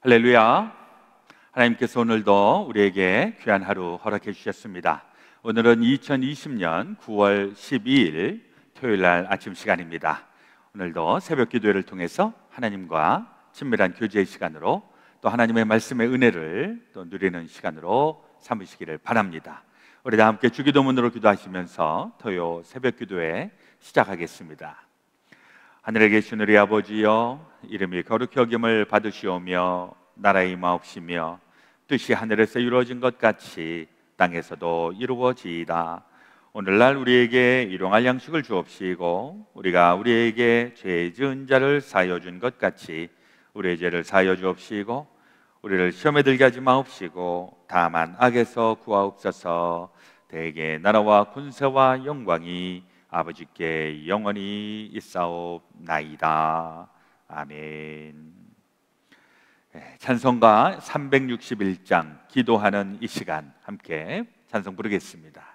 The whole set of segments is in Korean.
할렐루야. 하나님께서 오늘도 우리에게 귀한 하루 허락해 주셨습니다. 오늘은 2020년 9월 12일 토요일 날 아침 시간입니다. 오늘도 새벽 기도회를 통해서 하나님과 친밀한 교제의 시간으로 또 하나님의 말씀의 은혜를 또 누리는 시간으로 삼으시기를 바랍니다. 우리 다 함께 주기도문으로 기도하시면서 토요 새벽 기도회 시작하겠습니다. 하늘에 계신 우리 아버지여, 이름이 거룩히 여김을 받으시오며 나라의 임하옵시며 뜻이 하늘에서 이루어진 것 같이 땅에서도 이루어지이다. 오늘날 우리에게 일용할 양식을 주옵시고 우리가 우리에게 죄 지은 자를 사하여 준 것 같이 우리의 죄를 사하여 주옵시고 우리를 시험에 들게 하지 마옵시고 다만 악에서 구하옵소서. 대개 나라와 군세와 영광이 아버지께 영원히 있사옵나이다. 아멘. 찬송가 361장 기도하는 이 시간 함께 찬송 부르겠습니다.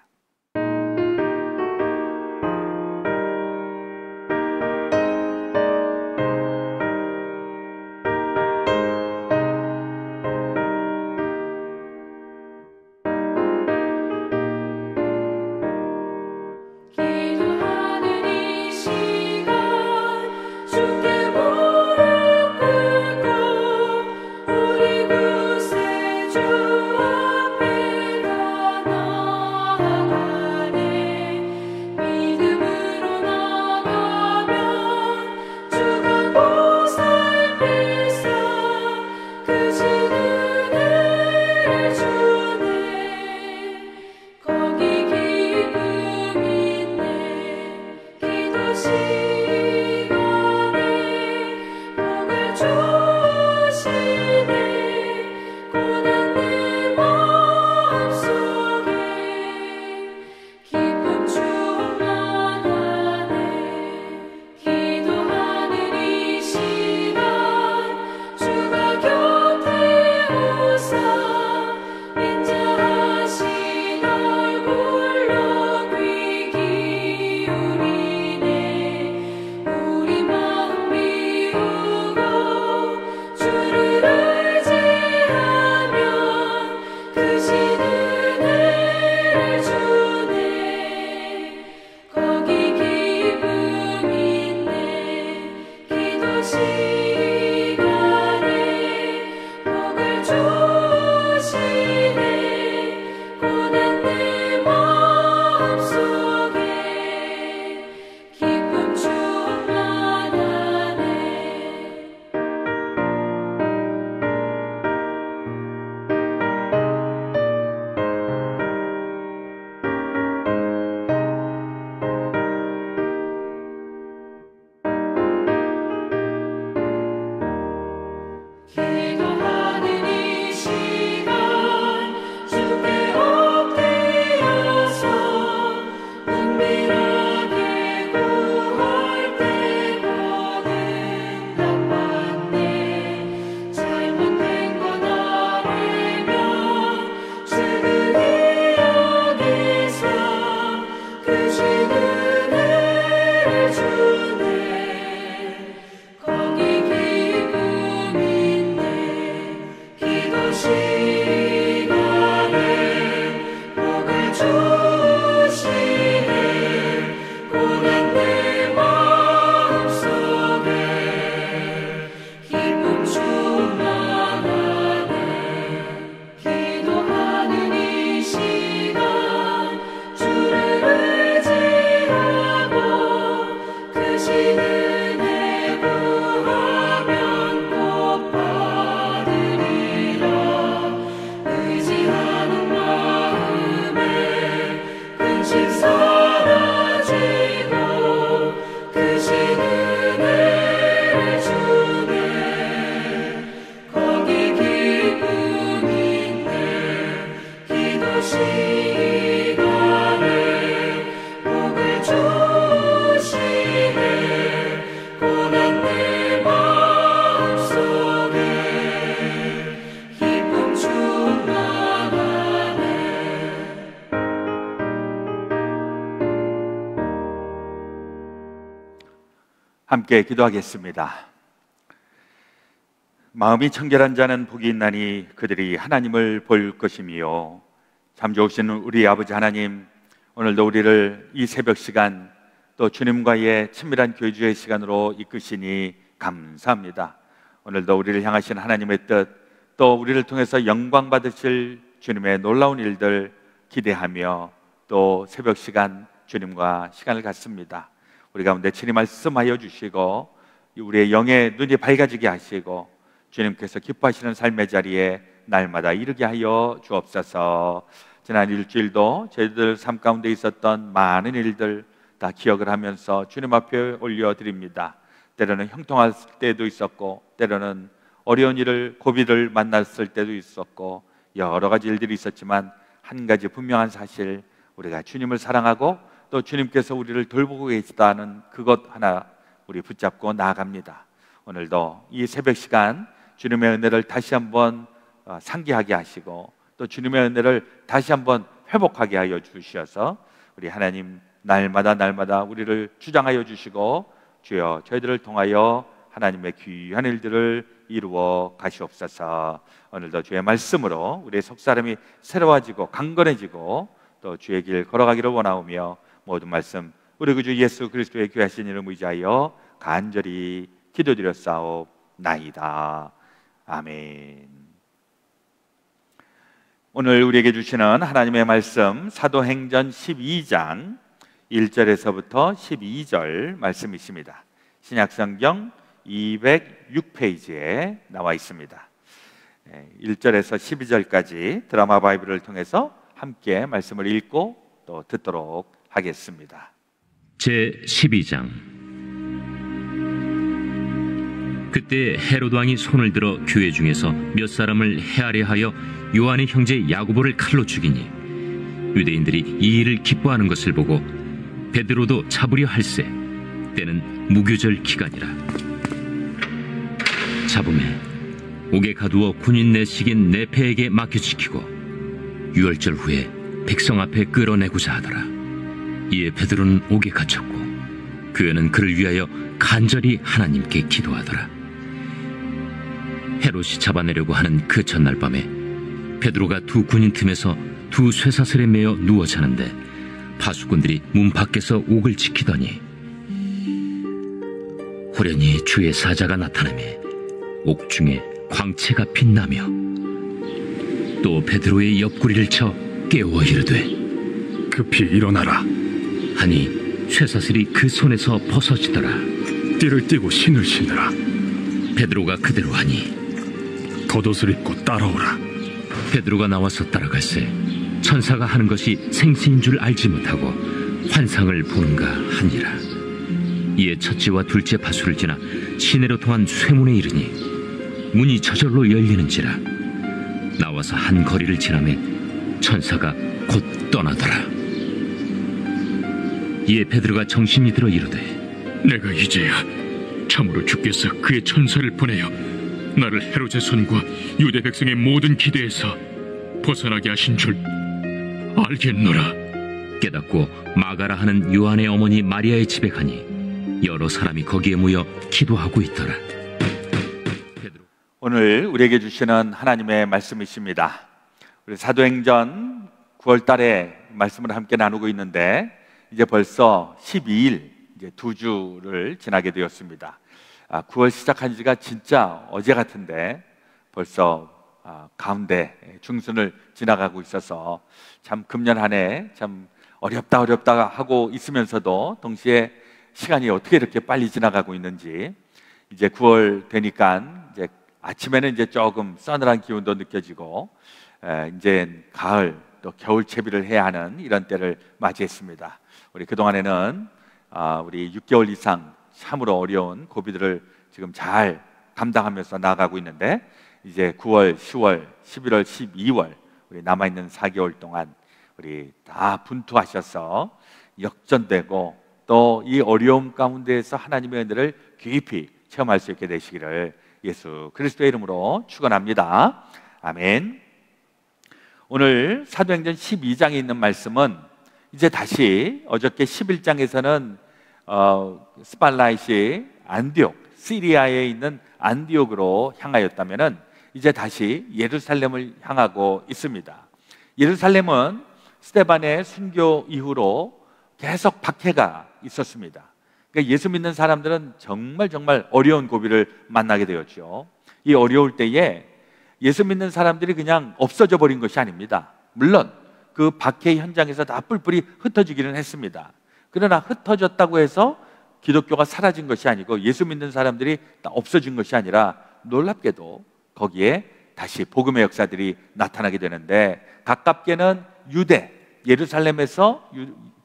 함께 기도하겠습니다. 마음이 청결한 자는 복이 있나니 그들이 하나님을 볼 것이며. 참 좋으신 우리 아버지 하나님, 오늘도 우리를 이 새벽 시간 또 주님과의 친밀한 교제의 시간으로 이끄시니 감사합니다. 오늘도 우리를 향하신 하나님의 뜻, 또 우리를 통해서 영광 받으실 주님의 놀라운 일들 기대하며 또 새벽 시간 주님과 시간을 갖습니다. 우리 가운데 친히 말씀하여 주시고 우리의 영의 눈이 밝아지게 하시고 주님께서 기뻐하시는 삶의 자리에 날마다 이르게 하여 주옵소서. 지난 일주일도 저희들 삶 가운데 있었던 많은 일들 다 기억을 하면서 주님 앞에 올려드립니다. 때로는 형통할 때도 있었고, 때로는 어려운 일을 고비를 만났을 때도 있었고, 여러 가지 일들이 있었지만 한 가지 분명한 사실, 우리가 주님을 사랑하고 또 주님께서 우리를 돌보고 계시다는 그것 하나 우리 붙잡고 나아갑니다. 오늘도 이 새벽 시간 주님의 은혜를 다시 한번 상기하게 하시고 또 주님의 은혜를 다시 한번 회복하게 하여 주셔서 우리 하나님 날마다 우리를 주장하여 주시고 주여 저희들을 통하여 하나님의 귀한 일들을 이루어 가시옵소서. 오늘도 주의 말씀으로 우리의 속사람이 새로워지고 강건해지고 또 주의 길 걸어가기를 원하오며 모든 말씀 우리 구주 예수 그리스도의 귀하신 이름 의지하여 간절히 기도드렸사옵나이다. 아멘. 오늘 우리에게 주시는 하나님의 말씀 사도행전 12장 1절에서부터 12절 말씀이십니다. 신약성경 206페이지에 나와 있습니다. 1절에서 12절까지 드라마 바이블을 통해서 함께 말씀을 읽고 또 듣도록 하겠습니다. 제12장. 그때 헤롯 왕이 손을 들어 교회 중에서 몇 사람을 해하려 하여 요한의 형제 야고보를 칼로 죽이니 유대인들이 이 일을 기뻐하는 것을 보고 베드로도 잡으려 할세. 때는 무교절 기간이라. 잡음에 옥에 가두어 군인 내식인 네페에게 맡겨지키고 유월절 후에 백성 앞에 끌어내고자 하더라. 이에 베드로는 옥에 갇혔고 그는 그를 위하여 간절히 하나님께 기도하더라. 헤롯이 잡아내려고 하는 그 전날 밤에 베드로가 두 군인 틈에서 두 쇠사슬에 매어 누워 자는데 파수꾼들이 문 밖에서 옥을 지키더니 호련히 주의 사자가 나타나매 옥중에 광채가 빛나며 또 베드로의 옆구리를 쳐 깨워 이르되 급히 일어나라 하니 쇠사슬이 그 손에서 벗어지더라. 띠를 띠고 신을 신으라. 베드로가 그대로 하니 겉옷을 입고 따라오라. 베드로가 나와서 따라갈새 천사가 하는 것이 생시인 줄 알지 못하고 환상을 보는가 하니라. 이에 첫째와 둘째 파수를 지나 시내로 통한 쇠문에 이르니 문이 저절로 열리는지라. 나와서 한 거리를 지나매 천사가 곧 떠나더라. 이에 베드로가 정신이 들어 이르되 내가 이제야 참으로 주께서 그의 천사를 보내어 나를 헤롯의 손과 유대 백성의 모든 기대에서 벗어나게 하신 줄 알겠노라. 깨닫고 마가라 하는 요한의 어머니 마리아의 집에 가니 여러 사람이 거기에 모여 기도하고 있더라. 오늘 우리에게 주시는 하나님의 말씀이십니다. 우리 사도행전 9월 달에 말씀을 함께 나누고 있는데 이제 벌써 12일, 이제 2주를 지나게 되었습니다. 9월 시작한 지가 진짜 어제 같은데 벌써 가운데 중순을 지나가고 있어서 참 금년 한 해 참 어렵다 하고 있으면서도 동시에 시간이 어떻게 이렇게 빨리 지나가고 있는지, 이제 9월 되니까 이제 아침에는 이제 조금 서늘한 기운도 느껴지고 이제 가을 또 겨울 채비를 해야 하는 이런 때를 맞이했습니다. 우리 그동안에는 우리 6개월 이상 참으로 어려운 고비들을 지금 잘 감당하면서 나아가고 있는데 이제 9월, 10월, 11월, 12월 우리 남아있는 4개월 동안 우리 다 분투하셔서 역전되고 또 이 어려움 가운데에서 하나님의 은혜를 깊이 체험할 수 있게 되시기를 예수 그리스도의 이름으로 축원합니다. 아멘. 오늘 사도행전 12장에 있는 말씀은 이제 다시 어저께 11장에서는 스팔라이시 안디옥 시리아에 있는 안디옥으로 향하였다면은 이제 다시 예루살렘을 향하고 있습니다. 예루살렘은 스데반의 순교 이후로 계속 박해가 있었습니다. 그러니까 예수 믿는 사람들은 정말 어려운 고비를 만나게 되었죠. 이 어려울 때에 예수 믿는 사람들이 그냥 없어져 버린 것이 아닙니다. 물론 그 박해 현장에서 다 뿔뿔이 흩어지기는 했습니다. 그러나 흩어졌다고 해서 기독교가 사라진 것이 아니고 예수 믿는 사람들이 다 없어진 것이 아니라 놀랍게도 거기에 다시 복음의 역사들이 나타나게 되는데, 가깝게는 유대, 예루살렘에서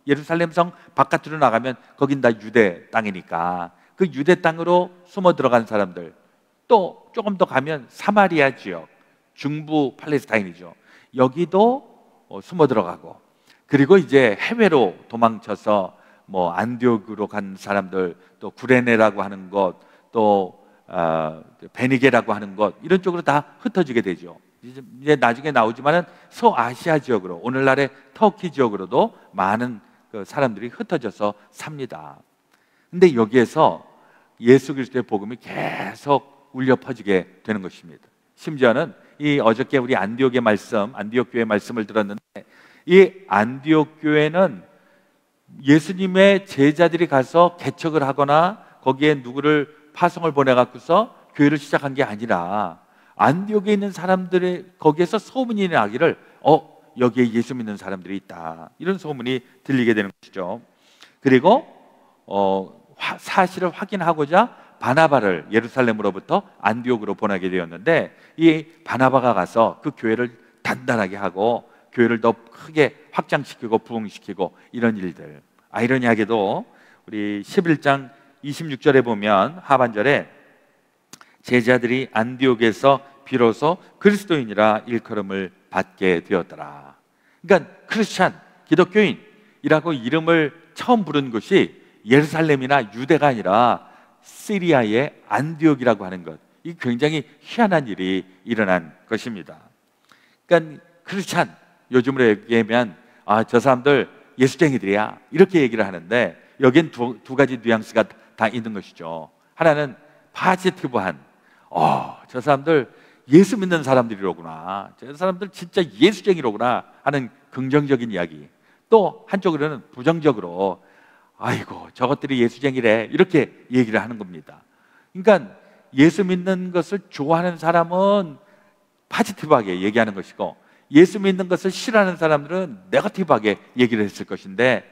예루살렘 성 바깥으로 나가면 거긴 다 유대 땅이니까 그 유대 땅으로 숨어 들어간 사람들, 또 조금 더 가면 사마리아 지역, 중부 팔레스타인이죠. 여기도 숨어 들어가고, 그리고 이제 해외로 도망쳐서 뭐 안디옥으로 간 사람들, 또 구레네라고 하는 것, 또 베니게라고 하는 것, 이런 쪽으로 다 흩어지게 되죠. 이제 나중에 나오지만은 소아시아 지역으로, 오늘날의 터키 지역으로도 많은 그 사람들이 흩어져서 삽니다. 근데 여기에서 예수 그리스도의 복음이 계속 울려 퍼지게 되는 것입니다. 심지어는 이 어저께 우리 안디옥 교회 말씀을 들었는데, 이 안디옥 교회는 예수님의 제자들이 가서 개척을 하거나 거기에 누구를 파송을 보내갖고서 교회를 시작한 게 아니라, 안디옥에 있는 사람들이 거기에서 소문이 나기를 여기에 예수 믿는 사람들이 있다, 이런 소문이 들리게 되는 것이죠. 그리고 사실을 확인하고자 바나바를 예루살렘으로부터 안디옥으로 보내게 되었는데, 이 바나바가 가서 그 교회를 단단하게 하고 교회를 더 크게 확장시키고 부흥시키고, 이런 일들. 아이러니하게도 우리 11장 26절에 보면 하반절에 제자들이 안디옥에서 비로소 그리스도인이라 일컬음을 받게 되었더라. 그러니까 크리스찬, 기독교인이라고 이름을 처음 부른 것이 예루살렘이나 유대가 아니라 시리아의 안디옥이라고 하는 것, 이 굉장히 희한한 일이 일어난 것입니다. 그러니까 크리스찬, 요즘으로 얘기하면 저 사람들 예수쟁이들이야, 이렇게 얘기를 하는데, 여긴 두 가지 뉘앙스가 다 있는 것이죠. 하나는 파지티브한, 저 사람들 예수 믿는 사람들이로구나, 저 사람들 진짜 예수쟁이로구나 하는 긍정적인 이야기. 또 한쪽으로는 부정적으로, 아이고 저것들이 예수쟁이래, 이렇게 얘기를 하는 겁니다. 그러니까 예수 믿는 것을 좋아하는 사람은 파지티브하게 얘기하는 것이고, 예수 믿는 것을 싫어하는 사람들은 네거티브하게 얘기를 했을 것인데,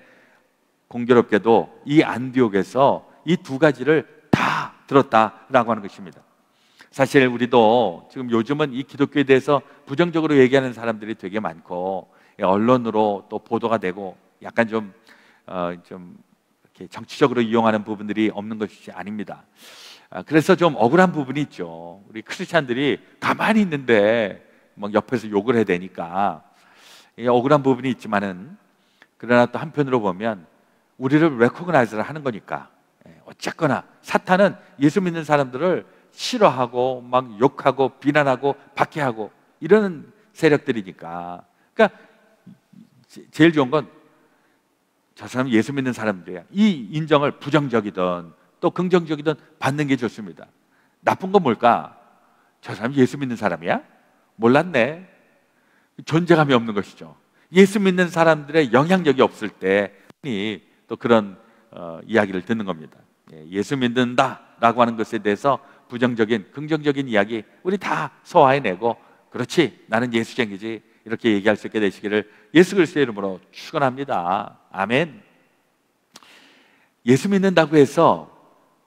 공교롭게도 이 안디옥에서 이 두 가지를 다 들었다라고 하는 것입니다. 사실 우리도 지금 요즘은 이 기독교에 대해서 부정적으로 얘기하는 사람들이 되게 많고, 언론으로 또 보도가 되고, 약간 좀 이렇게 정치적으로 이용하는 부분들이 없는 것이 아닙니다. 그래서 좀 억울한 부분이 있죠. 우리 크리스찬들이 가만히 있는데 막 옆에서 욕을 해야 되니까 억울한 부분이 있지만은, 그러나 또 한편으로 보면 우리를 레코그나이즈를 하는 거니까, 어쨌거나 사탄은 예수 믿는 사람들을 싫어하고 막 욕하고 비난하고 박해하고 이러는 세력들이니까, 그러니까 제일 좋은 건 저 사람은 예수 믿는 사람들이야, 이 인정을 부정적이든 또 긍정적이든 받는 게 좋습니다. 나쁜 건 뭘까? 저 사람이 예수 믿는 사람이야? 몰랐네. 존재감이 없는 것이죠. 예수 믿는 사람들의 영향력이 없을 때 또 그런 이야기를 듣는 겁니다. 예수 믿는다라고 하는 것에 대해서 부정적인, 긍정적인 이야기 우리 다 소화해내고, 그렇지 나는 예수쟁이지, 이렇게 얘기할 수 있게 되시기를 예수 그리스도의 이름으로 축원합니다. 아멘. 예수 믿는다고 해서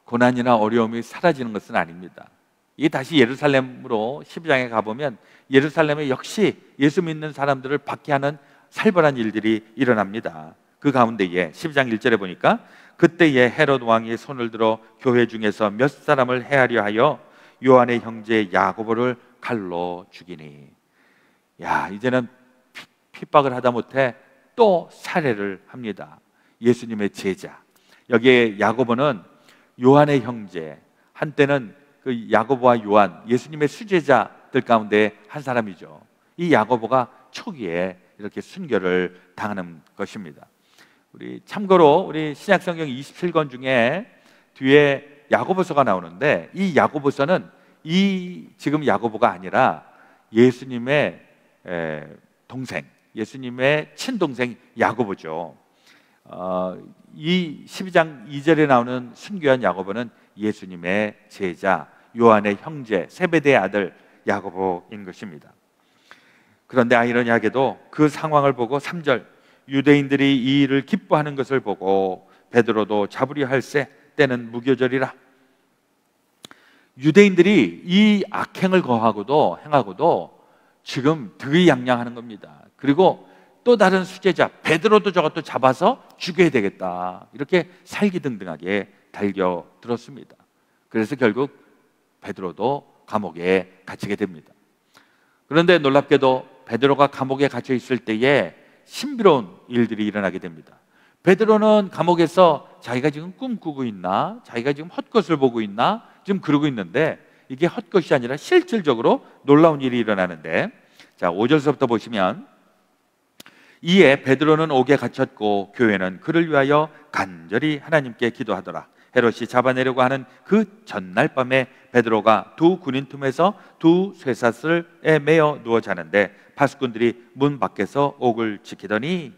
고난이나 어려움이 사라지는 것은 아닙니다. 이 다시 예루살렘으로 12장에 가보면 예루살렘에 역시 예수 믿는 사람들을 박해하는 살벌한 일들이 일어납니다. 그 가운데에 12장 1절에 보니까, 그때에 헤롯 왕이 손을 들어 교회 중에서 몇 사람을 해하려 하여 요한의 형제 야고보를 칼로 죽이니. 이제는 핍박을 하다 못해 또 살해를 합니다. 예수님의 제자, 여기에 야고보는 요한의 형제, 한때는 그 야고보와 요한, 예수님의 수제자들 가운데 한 사람이죠. 이 야고보가 초기에 이렇게 순교를 당하는 것입니다. 참고로 우리 신약성경 27권 중에 뒤에 야고보서가 나오는데, 이 야고보서는 이 지금 야고보가 아니라 예수님의 동생, 예수님의 친동생 야고보죠. 이 12장 2절에 나오는 순교한 야고보는 예수님의 제자, 요한의 형제, 세베대의 아들 야고보인 것입니다. 그런데 아이러니하게도 그 상황을 보고 3절, 유대인들이 이 일을 기뻐하는 것을 보고 베드로도 잡으려 할세 때는 무교절이라. 유대인들이 이 악행을 행하고도 지금 득의양양하는 겁니다. 그리고 또 다른 수제자 베드로도 저것도 잡아서 죽여야 되겠다, 이렇게 살기등등하게 달겨들었습니다. 그래서 결국 베드로도 감옥에 갇히게 됩니다. 그런데 놀랍게도 베드로가 감옥에 갇혀 있을 때에 신비로운 일들이 일어나게 됩니다. 베드로는 감옥에서 자기가 지금 꿈꾸고 있나, 자기가 지금 헛것을 보고 있나 지금 그러고 있는데, 이게 헛것이 아니라 실질적으로 놀라운 일이 일어나는데, 자 5절서부터 보시면, 이에 베드로는 옥에 갇혔고 교회는 그를 위하여 간절히 하나님께 기도하더라. 헤롯이 잡아내려고 하는 그 전날 밤에 베드로가 두 군인 틈에서 두 쇠사슬에 매어 누워 자는데 파수꾼들이 문 밖에서 옥을 지키더니,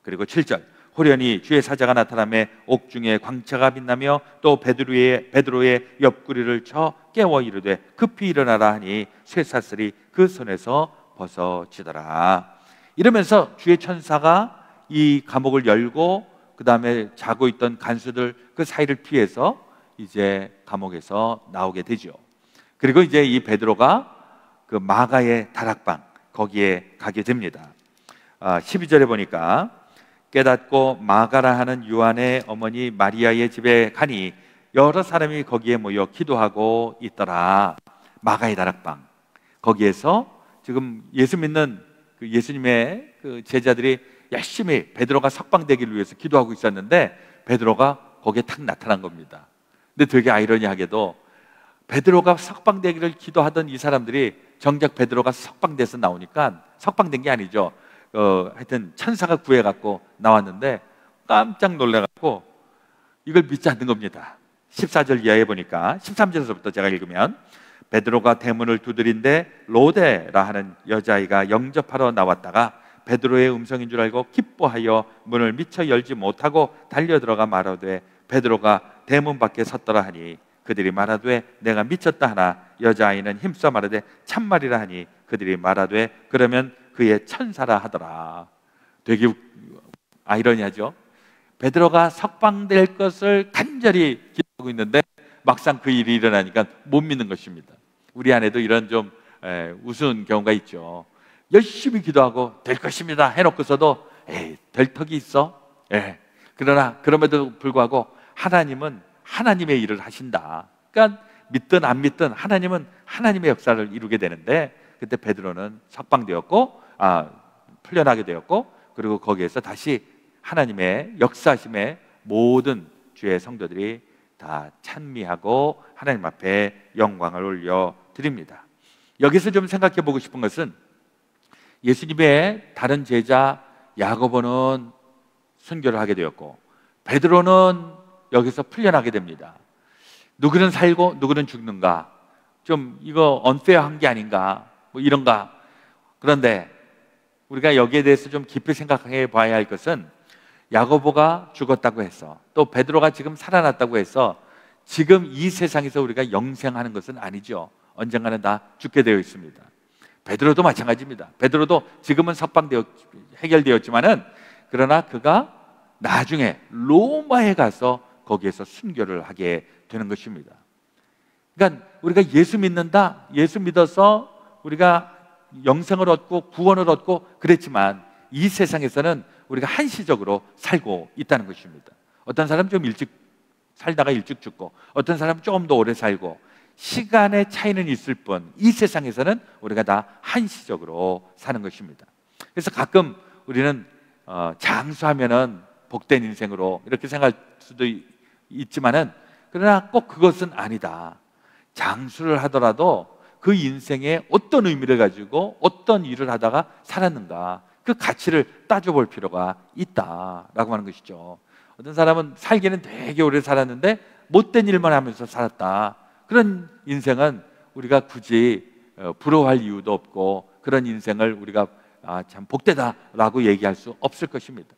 그리고 7절, 호련히 주의 사자가 나타나매 옥중에 광채가 빛나며 또 베드로의 옆구리를 쳐 깨워 이르되 급히 일어나라 하니 쇠사슬이 그 손에서 벗어지더라. 이러면서 주의 천사가 이 감옥을 열고 그 다음에 자고 있던 간수들 그 사이를 피해서 이제 감옥에서 나오게 되죠. 그리고 이제 이 베드로가 그 마가의 다락방, 거기에 가게 됩니다. 12절에 보니까, 깨닫고 마가라 하는 요한의 어머니 마리아의 집에 가니 여러 사람이 거기에 모여 기도하고 있더라. 마가의 다락방, 거기에서 지금 예수 믿는 그 예수님의 그 제자들이 열심히 베드로가 석방되기를 위해서 기도하고 있었는데, 베드로가 거기에 탁 나타난 겁니다. 근데 되게 아이러니하게도 베드로가 석방되기를 기도하던 이 사람들이 정작 베드로가 석방돼서 나오니까, 석방된 게 아니죠, 하여튼 천사가 구해갖고 나왔는데 깜짝 놀라갖고 이걸 믿지 않는 겁니다. 14절 이하에 보니까, 13절에서부터 제가 읽으면, 베드로가 대문을 두드린데 로데라 하는 여자아이가 영접하러 나왔다가 베드로의 음성인 줄 알고 기뻐하여 문을 미처 열지 못하고 달려들어가 말하되 베드로가 대문 밖에 섰더라 하니 그들이 말하되 내가 미쳤다 하나 여자아이는 힘써 말하되 참말이라 하니 그들이 말하되 그러면 그의 천사라 하더라. 되게 아이러니하죠. 베드로가 석방될 것을 간절히 기도하고 있는데 막상 그 일이 일어나니까 못 믿는 것입니다. 우리 안에도 이런 좀 우스운 경우가 있죠. 열심히 기도하고 될 것입니다 해놓고서도 될 턱이 있어? 그러나 그럼에도 불구하고 하나님은 하나님의 일을 하신다. 그러니까 믿든 안 믿든 하나님은 하나님의 역사를 이루게 되는데, 그때 베드로는 석방되었고 풀려나게 되었고, 그리고 거기에서 다시 하나님의 역사심에 모든 주의 성도들이 다 찬미하고 하나님 앞에 영광을 올려 드립니다. 여기서 좀 생각해 보고 싶은 것은, 예수님의 다른 제자 야고보는 순교를 하게 되었고 베드로는 여기서 풀려나게 됩니다. 누구는 살고 누구는 죽는가, 좀 이거 언페어한 게 아닌가, 뭐 이런가. 그런데 우리가 여기에 대해서 좀 깊이 생각해 봐야 할 것은, 야고보가 죽었다고 해서 또 베드로가 지금 살아났다고 해서 지금 이 세상에서 우리가 영생하는 것은 아니죠. 언젠가는 다 죽게 되어 있습니다. 베드로도 마찬가지입니다. 베드로도 지금은 해결되었지만은, 그러나 그가 나중에 로마에 가서 거기에서 순교를 하게 되는 것입니다. 그러니까 우리가 예수 믿는다, 예수 믿어서 우리가 영생을 얻고 구원을 얻고 그랬지만 이 세상에서는 우리가 한시적으로 살고 있다는 것입니다. 어떤 사람은 좀 일찍 살다가 일찍 죽고, 어떤 사람은 조금 더 오래 살고, 시간의 차이는 있을 뿐 이 세상에서는 우리가 다 한시적으로 사는 것입니다. 그래서 가끔 우리는 장수하면은 복된 인생으로 이렇게 생각할 수도 있지만은, 그러나 꼭 그것은 아니다. 장수를 하더라도 그 인생에 어떤 의미를 가지고 어떤 일을 하다가 살았는가, 그 가치를 따져볼 필요가 있다라고 하는 것이죠. 어떤 사람은 살기는 되게 오래 살았는데 못된 일만 하면서 살았다. 그런 인생은 우리가 굳이 부러워할 이유도 없고, 그런 인생을 우리가 참 복되다라고 얘기할 수 없을 것입니다.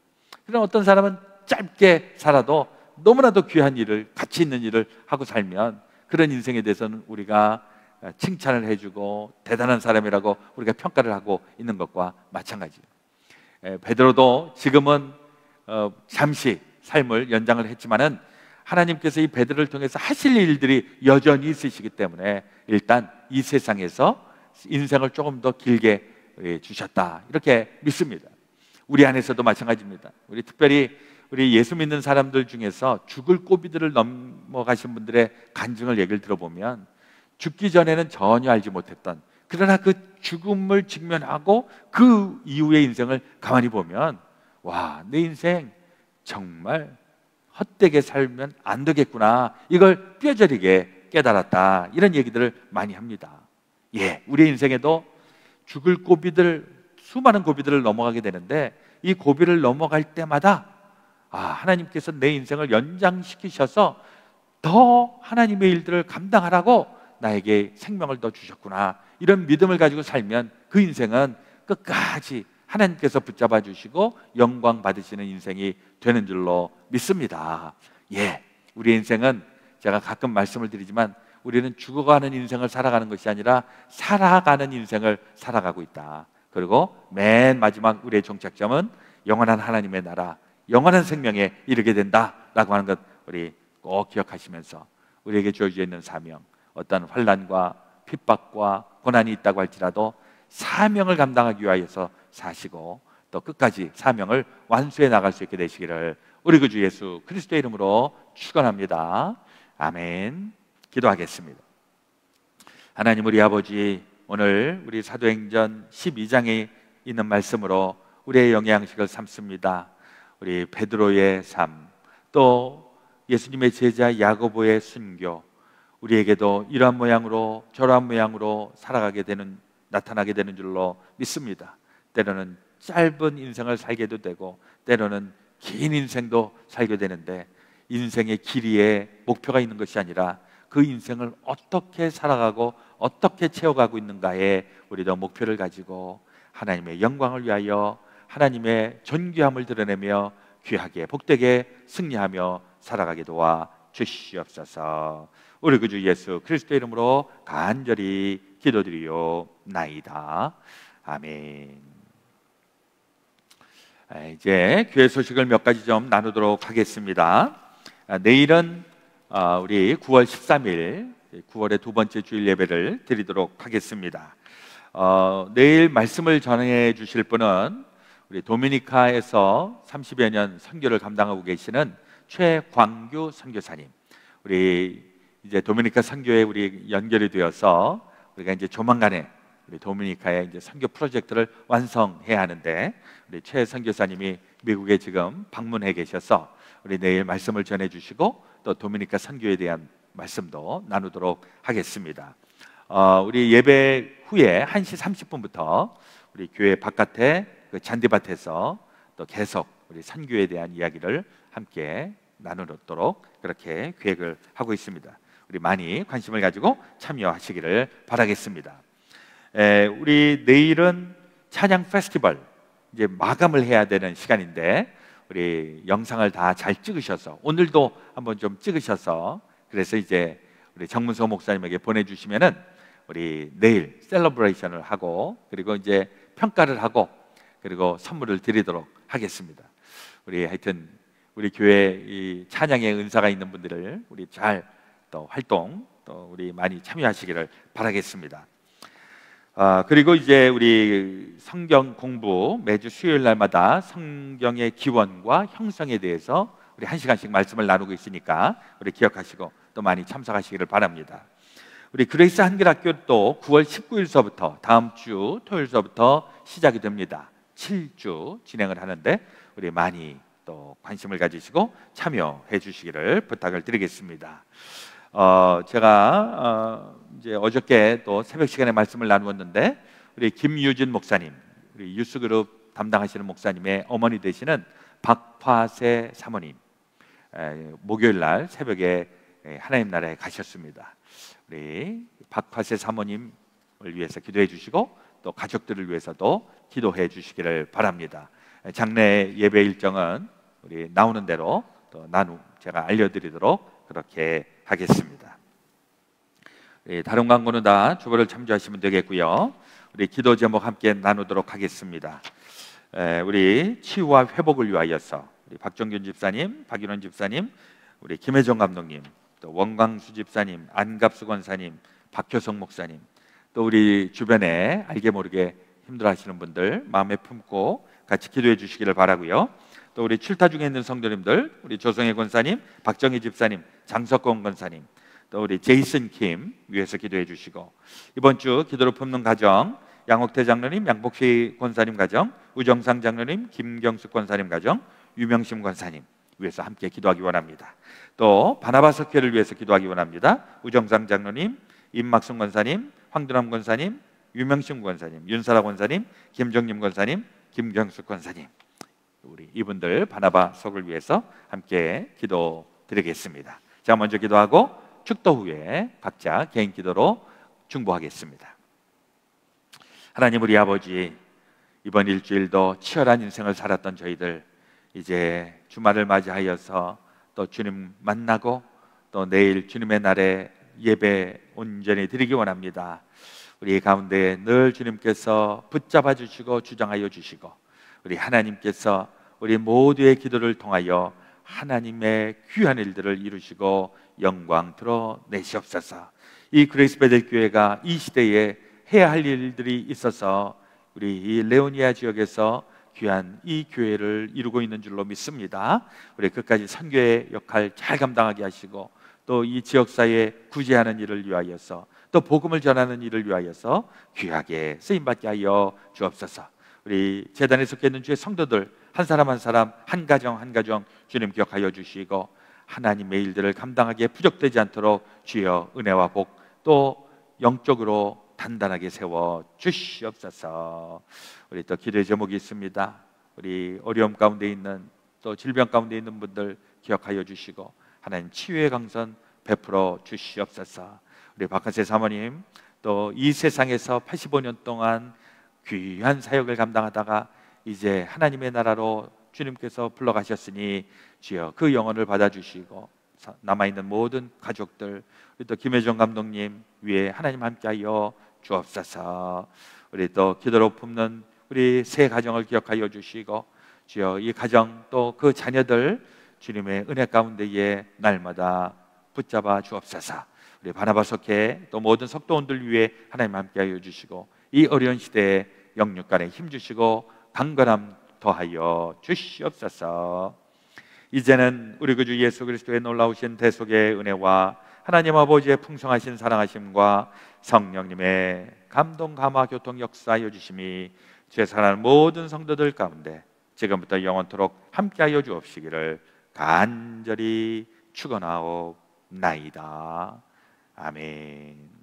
그런 어떤 사람은 짧게 살아도 너무나도 귀한 일을, 가치 있는 일을 하고 살면 그런 인생에 대해서는 우리가 칭찬을 해주고 대단한 사람이라고 우리가 평가를 하고 있는 것과 마찬가지예요. 베드로도 지금은 잠시 삶을 연장을 했지만은 하나님께서 이 베드로를 통해서 하실 일들이 여전히 있으시기 때문에 일단 이 세상에서 인생을 조금 더 길게 주셨다, 이렇게 믿습니다. 우리 안에서도 마찬가지입니다. 우리 특별히 우리 예수 믿는 사람들 중에서 죽을 고비들을 넘어가신 분들의 간증을 얘기를 들어보면 죽기 전에는 전혀 알지 못했던, 그러나 그 죽음을 직면하고 그 이후의 인생을 가만히 보면 와, 내 인생 정말 헛되게 살면 안 되겠구나, 이걸 뼈저리게 깨달았다, 이런 얘기들을 많이 합니다. 예, 우리 인생에도 죽을 고비들, 수많은 고비들을 넘어가게 되는데 이 고비를 넘어갈 때마다 하나님께서 내 인생을 연장시키셔서 더 하나님의 일들을 감당하라고 나에게 생명을 더 주셨구나, 이런 믿음을 가지고 살면 그 인생은 끝까지 하나님께서 붙잡아 주시고 영광 받으시는 인생이 되는 줄로 믿습니다. 예, 우리 인생은 제가 가끔 말씀을 드리지만 우리는 죽어가는 인생을 살아가는 것이 아니라 살아가는 인생을 살아가고 있다. 그리고 맨 마지막 우리의 종착점은 영원한 하나님의 나라, 영원한 생명에 이르게 된다라고 하는 것 우리 꼭 기억하시면서 우리에게 주어져 있는 사명, 어떤 환난과 핍박과 고난이 있다고 할지라도 사명을 감당하기 위하여서 사시고 또 끝까지 사명을 완수해 나갈 수 있게 되시기를 우리 구주 예수 그리스도의 이름으로 축원합니다. 아멘. 기도하겠습니다. 하나님 우리 아버지, 오늘 우리 사도행전 12장에 있는 말씀으로 우리의 영양식을 삼습니다. 우리 베드로의 삶, 또 예수님의 제자 야고보의 순교, 우리에게도 이러한 모양으로 저러한 모양으로 살아가게 되는, 나타나게 되는 줄로 믿습니다. 때로는 짧은 인생을 살게도 되고 때로는 긴 인생도 살게 되는데 인생의 길이에 목표가 있는 것이 아니라 그 인생을 어떻게 살아가고 어떻게 채워가고 있는가에 우리도 목표를 가지고 하나님의 영광을 위하여 하나님의 존귀함을 드러내며 귀하게 복되게 승리하며 살아가게 도와 주시옵소서. 우리 구주 예수 그리스도의 이름으로 간절히 기도드리옵나이다. 아멘. 이제 교회 소식을 몇 가지 좀 나누도록 하겠습니다. 내일은 우리 9월 13일 9월의 두 번째 주일 예배를 드리도록 하겠습니다. 내일 말씀을 전해 주실 분은 우리 도미니카에서 30여 년 선교를 감당하고 계시는 최광규 선교사님. 우리 이제 도미니카 선교에 우리 연결이 되어서 우리가 이제 조만간에 우리 도미니카의 이제 선교 프로젝트를 완성해야 하는데 우리 최 선교사님이 미국에 지금 방문해 계셔서 우리 내일 말씀을 전해 주시고 또 도미니카 선교에 대한 말씀도 나누도록 하겠습니다. 우리 예배 후에 1시 30분부터 우리 교회 바깥에 그 잔디밭에서 또 계속 우리 선교에 대한 이야기를 함께 나누도록 그렇게 계획을 하고 있습니다. 우리 많이 관심을 가지고 참여하시기를 바라겠습니다. 우리 내일은 찬양 페스티벌 이제 마감을 해야 되는 시간인데 우리 영상을 다 잘 찍으셔서 오늘도 한번 좀 찍으셔서 그래서 이제 우리 정문서 목사님에게 보내주시면은 우리 내일 셀러브레이션을 하고 그리고 이제 평가를 하고 그리고 선물을 드리도록 하겠습니다. 우리 하여튼 우리 교회 이 찬양의 은사가 있는 분들을 우리 잘 또 활동 또 우리 많이 참여하시기를 바라겠습니다. 그리고 이제 우리 성경 공부 매주 수요일 날마다 성경의 기원과 형성에 대해서 우리 1시간씩 말씀을 나누고 있으니까 우리 기억하시고 또 많이 참석하시기를 바랍니다. 우리 그레이스 한글학교 또 9월 19일서부터 다음 주 토요일서부터 시작이 됩니다. 7주 진행을 하는데 우리 많이 또 관심을 가지시고 참여해 주시기를 부탁을 드리겠습니다. 제가 이제 어저께 또 새벽 시간에 말씀을 나누었는데 우리 김유진 목사님, 우리 유스그룹 담당하시는 목사님의 어머니 되시는 박화세 사모님 목요일 날 새벽에 하나님 나라에 가셨습니다. 우리 박화세 사모님을 위해서 기도해 주시고 또 가족들을 위해서도 기도해 주시기를 바랍니다. 장례 예배 일정은 우리 나오는 대로 또 제가 알려드리도록 그렇게 하겠습니다. 다른 광고는 다 주보를 참조하시면 되겠고요. 우리 기도 제목 함께 나누도록 하겠습니다. 우리 치유와 회복을 위하여서 우리 박정균 집사님, 박윤원 집사님, 우리 김혜정 감독님, 또 원광수 집사님, 안갑수 권사님, 박효성 목사님, 또 우리 주변에 알게 모르게 힘들어하시는 분들 마음에 품고 같이 기도해 주시기를 바라고요. 또 우리 출타 중에 있는 성도님들, 우리 조성혜 권사님, 박정희 집사님, 장석권 권사님, 또 우리 제이슨 킴 위해서 기도해 주시고, 이번 주 기도로 품는 가정 양옥태 장로님, 양복희 권사님 가정, 우정상 장로님, 김경숙 권사님 가정, 유명심 권사님 위해서 함께 기도하기 원합니다. 또 바나바 석회를 위해서 기도하기 원합니다. 우정상 장로님, 임막순 권사님, 황두남 권사님, 유명심 권사님, 윤사라 권사님, 김정림 권사님, 김경숙 권사님, 우리 이분들 바나바 석을 위해서 함께 기도 드리겠습니다. 자, 먼저 기도하고 축도 후에 각자 개인 기도로 중보하겠습니다. 하나님, 우리 아버지, 이번 일주일도 치열한 인생을 살았던 저희들 이제 주말을 맞이하여서 또 주님 만나고 또 내일 주님의 날에 예배 온전히 드리기 원합니다. 우리 가운데 늘 주님께서 붙잡아 주시고 주장하여 주시고, 우리 하나님께서 우리 모두의 기도를 통하여 하나님의 귀한 일들을 이루시고 영광 드러내시옵소서. 이 그레이스 베델 교회가 이 시대에 해야 할 일들이 있어서 우리 이 레오니아 지역에서 귀한 이 교회를 이루고 있는 줄로 믿습니다. 우리 끝까지 선교의 역할 잘 감당하게 하시고, 또 이 지역사회에 구제하는 일을 위하여서, 또 복음을 전하는 일을 위하여서 귀하게 쓰임받게 하여 주옵소서. 우리 재단에 속해 있는 주의 성도들 한 사람 한 사람, 한 가정 한 가정 주님 기억하여 주시고, 하나님의 일들을 감당하기에 부족되지 않도록 주여 은혜와 복, 또 영적으로 단단하게 세워 주시옵소서. 우리 또 기도의 제목이 있습니다. 우리 어려움 가운데 있는, 또 질병 가운데 있는 분들 기억하여 주시고 하나님 치유의 강선 베풀어 주시옵소서. 우리 박한세 사모님, 또 이 세상에서 85년 동안 귀한 사역을 감당하다가 이제 하나님의 나라로 주님께서 불러가셨으니 주여 그 영혼을 받아주시고, 남아있는 모든 가족들, 우리 또 김혜정 감독님 위에 하나님 함께하여 주옵소서. 우리 또 기도로 품는 우리 새 가정을 기억하여 주시고, 주여 이 가정 또 그 자녀들 주님의 은혜 가운데에 날마다 붙잡아 주옵소서. 우리 바나바 석회 또 모든 석도원들 위해 하나님 함께하여 주시고, 이 어려운 시대에 영육간에 힘주시고 강건함 더하여 주시옵소서. 이제는 우리 구주 예수 그리스도의 놀라우신 대속의 은혜와 하나님 아버지의 풍성하신 사랑하심과 성령님의 감동 감화 교통 역사하여 주심이 죄 사랑하는 모든 성도들 가운데 지금부터 영원토록 함께하여 주옵시기를 간절히 축원하옵나이다. 아멘.